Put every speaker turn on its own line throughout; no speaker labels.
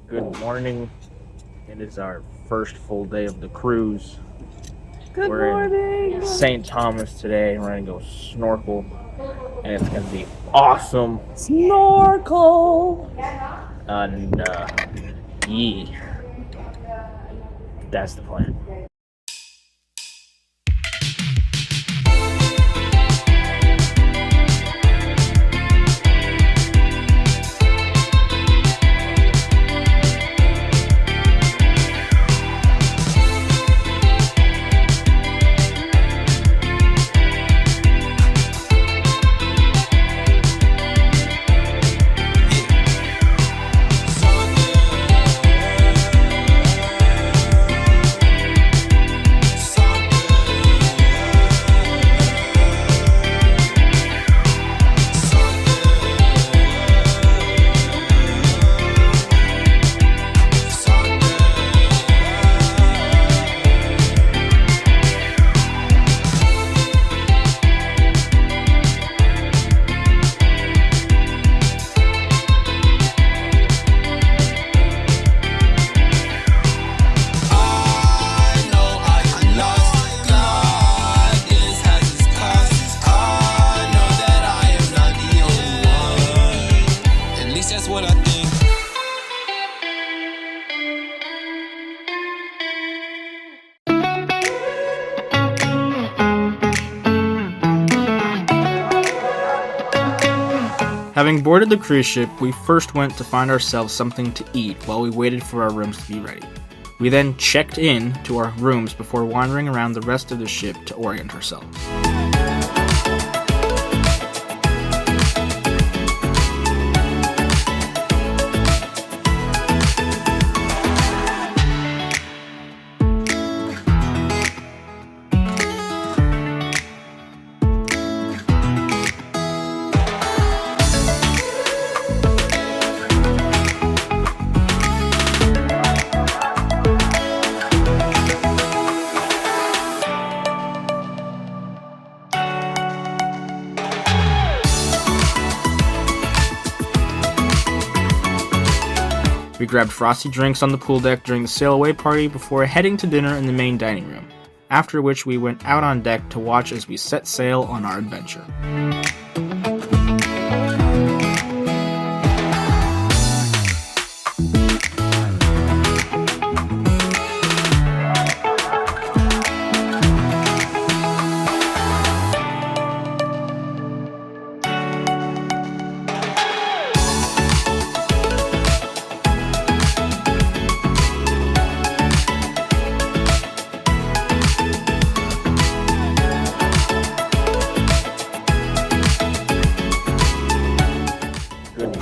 Good morning. It is our first full day of the cruise.
Good
We're
morning.
in St. Thomas today. We're going to go snorkel, and it's going to be awesome.
Snorkel.
And, yeah, that's the plan.
Having boarded the cruise ship, we first went to find ourselves something to eat while we waited for our rooms to be ready. We then checked in to our rooms before wandering around the rest of the ship to orient ourselves. We grabbed frosty drinks on the pool deck during the sail away party before heading to dinner in the main dining room, after which we went out on deck to watch as we set sail on our adventure.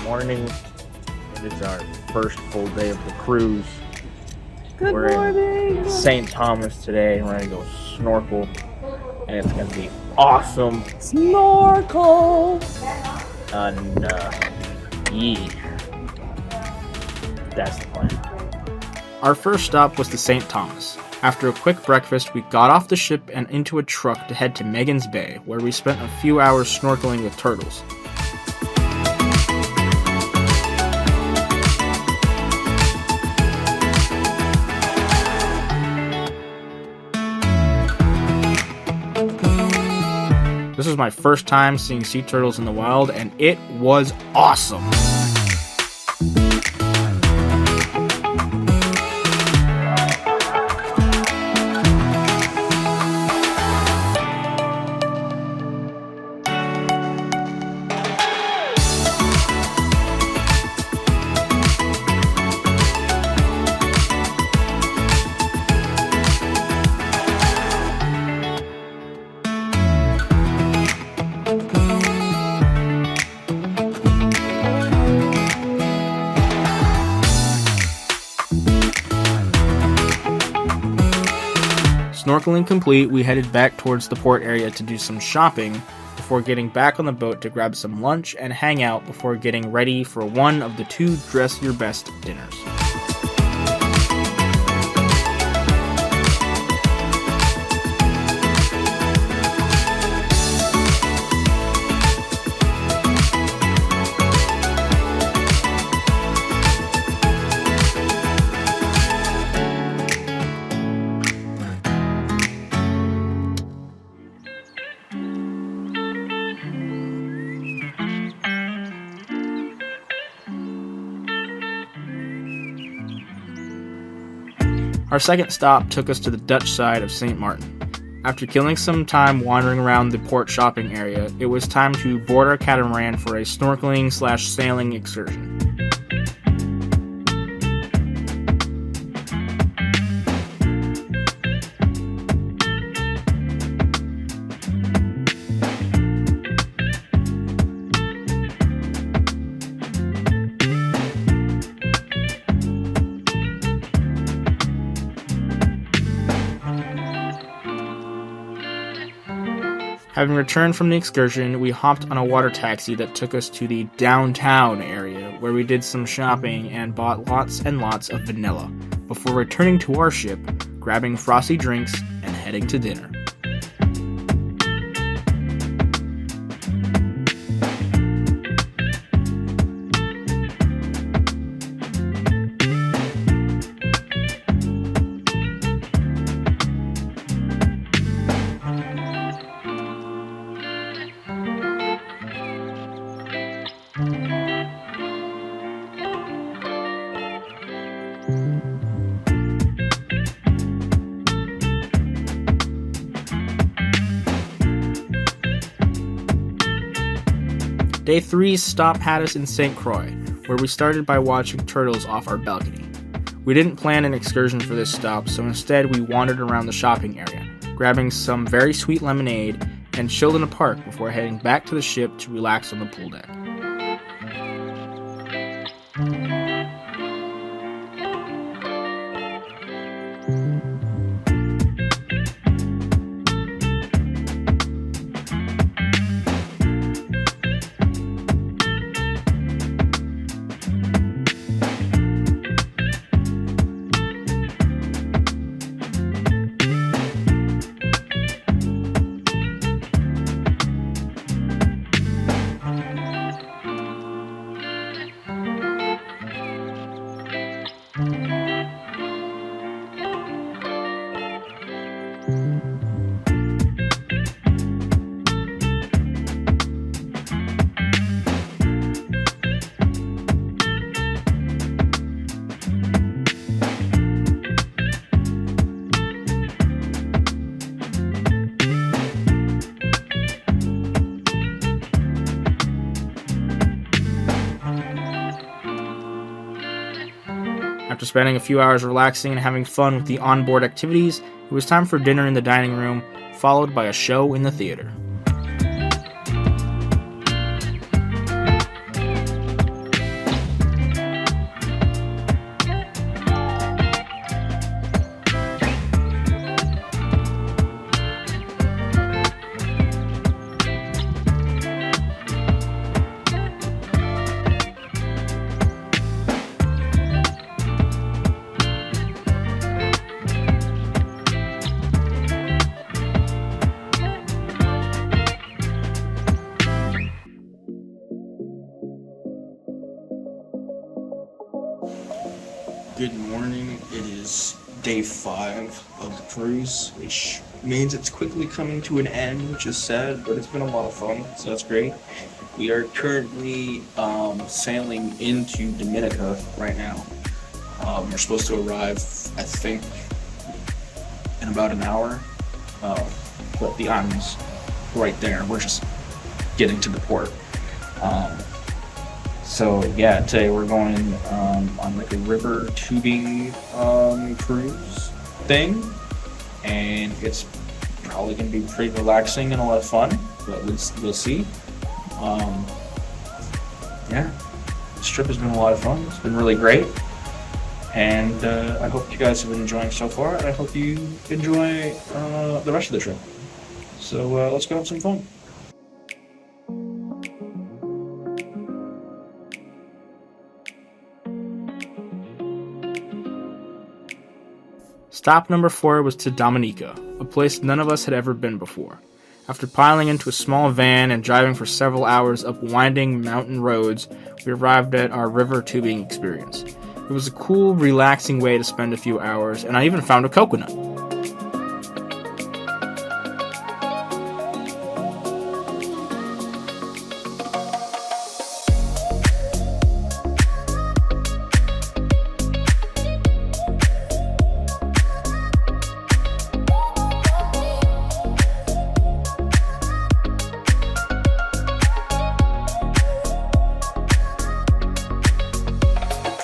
Morning. It is our first full day of the cruise.
Good
We're
morning.
in St. Thomas today. We're going to go snorkel, and it's going to be awesome.
Snorkel.
And, yeah, that's the plan.
Our first stop was to St. Thomas. After a quick breakfast, we got off the ship and into a truck to head to Megan's Bay, where we spent a few hours snorkeling with turtles. This was my first time seeing sea turtles in the wild, and it was awesome. Snorkeling complete, we headed back towards the port area to do some shopping before getting back on the boat to grab some lunch and hang out before getting ready for one of the 2 dress your best dinners. Our second stop took us to the Dutch side of St. Martin. After killing some time wandering around the port shopping area, it was time to board our catamaran for a snorkeling/sailing excursion. Having returned from the excursion, we hopped on a water taxi that took us to the downtown area, where we did some shopping and bought lots and lots of vanilla, before returning to our ship, grabbing frosty drinks, and heading to dinner. Day 3's stop had us in St. Croix, where we started by watching turtles off our balcony. We didn't plan an excursion for this stop, so instead we wandered around the shopping area, grabbing some very sweet lemonade, and chilled in a park before heading back to the ship to relax on the pool deck. After spending a few hours relaxing and having fun with the onboard activities, it was time for dinner in the dining room, followed by a show in the theater.
Good morning. It is day 5 of the cruise, which means it's quickly coming to an end, which is sad, but it's been a lot of fun, so that's great. We are currently sailing into Dominica right now. We're supposed to arrive, I think, in about an hour, but the island's right there. We're just getting to the port. So yeah, today we're going on like a river tubing cruise thing, and it's probably gonna be pretty relaxing and a lot of fun, but we'll see. Yeah, this trip has been a lot of fun. It's been really great, and I hope you guys have been enjoying so far, and I hope you enjoy the rest of the trip. So let's go have some fun.
Stop number 4 was to Dominica, a place none of us had ever been before. After piling into a small van and driving for several hours up winding mountain roads, we arrived at our river tubing experience. It was a cool, relaxing way to spend a few hours, and I even found a coconut.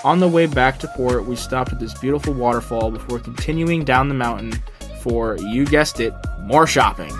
On the way back to port, we stopped at this beautiful waterfall before continuing down the mountain for, you guessed it, more shopping.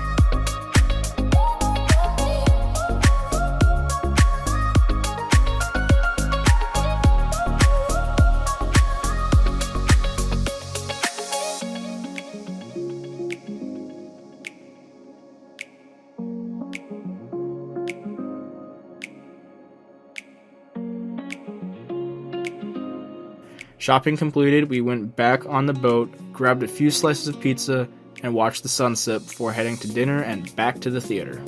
Shopping completed, we went back on the boat, grabbed a few slices of pizza, and watched the sunset before heading to dinner and back to the theater.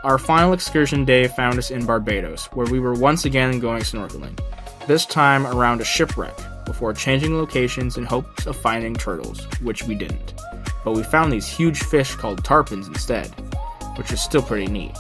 Our final excursion day found us in Barbados, where we were once again going snorkeling, this time around a shipwreck, before changing locations in hopes of finding turtles, which we didn't. But we found these huge fish called tarpons instead, which is still pretty neat.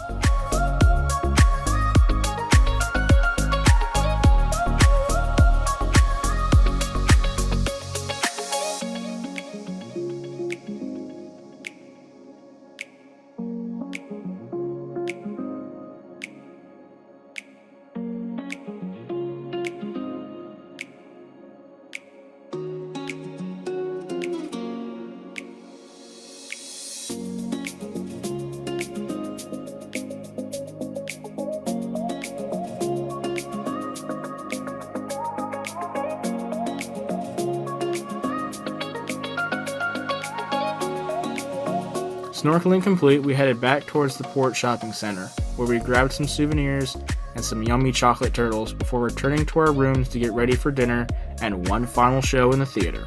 Snorkeling complete, we headed back towards the port shopping center, where we grabbed some souvenirs and some yummy chocolate turtles before returning to our rooms to get ready for dinner and one final show in the theater.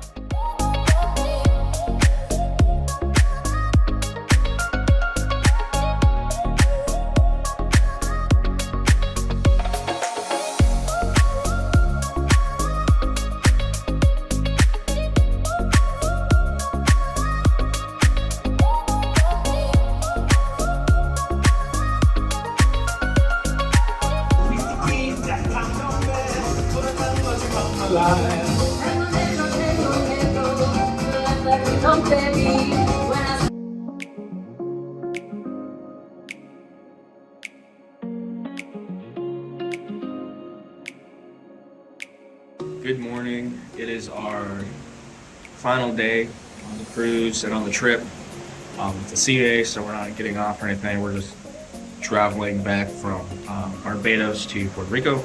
Good morning. It is our final day on the cruise and on the trip. It's a sea day, so we're not getting off or anything. We're just traveling back from Barbados to Puerto Rico.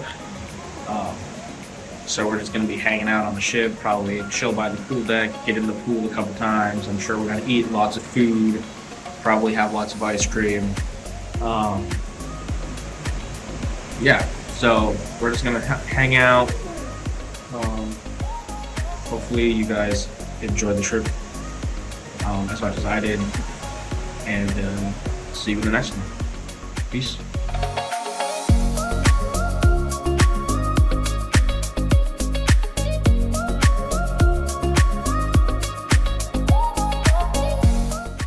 So we're just going to be hanging out on the ship, probably chill by the pool deck, get in the pool a couple times. I'm sure we're going to eat lots of food, probably have lots of ice cream. Yeah, so we're just going to hang out. Hopefully you guys enjoyed the trip as much as I did, and see you in the next one. Peace.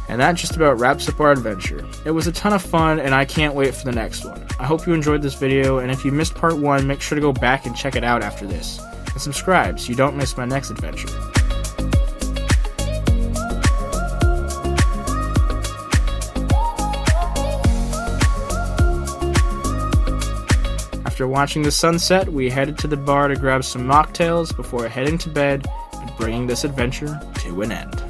And that just about wraps up our adventure. It was a ton of fun, and I can't wait for the next one. I hope you enjoyed this video, and if you missed part 1, make sure to go back and check it out after this. And subscribe so you don't miss my next adventure. After watching the sunset, we headed to the bar to grab some mocktails before heading to bed and bringing this adventure to an end.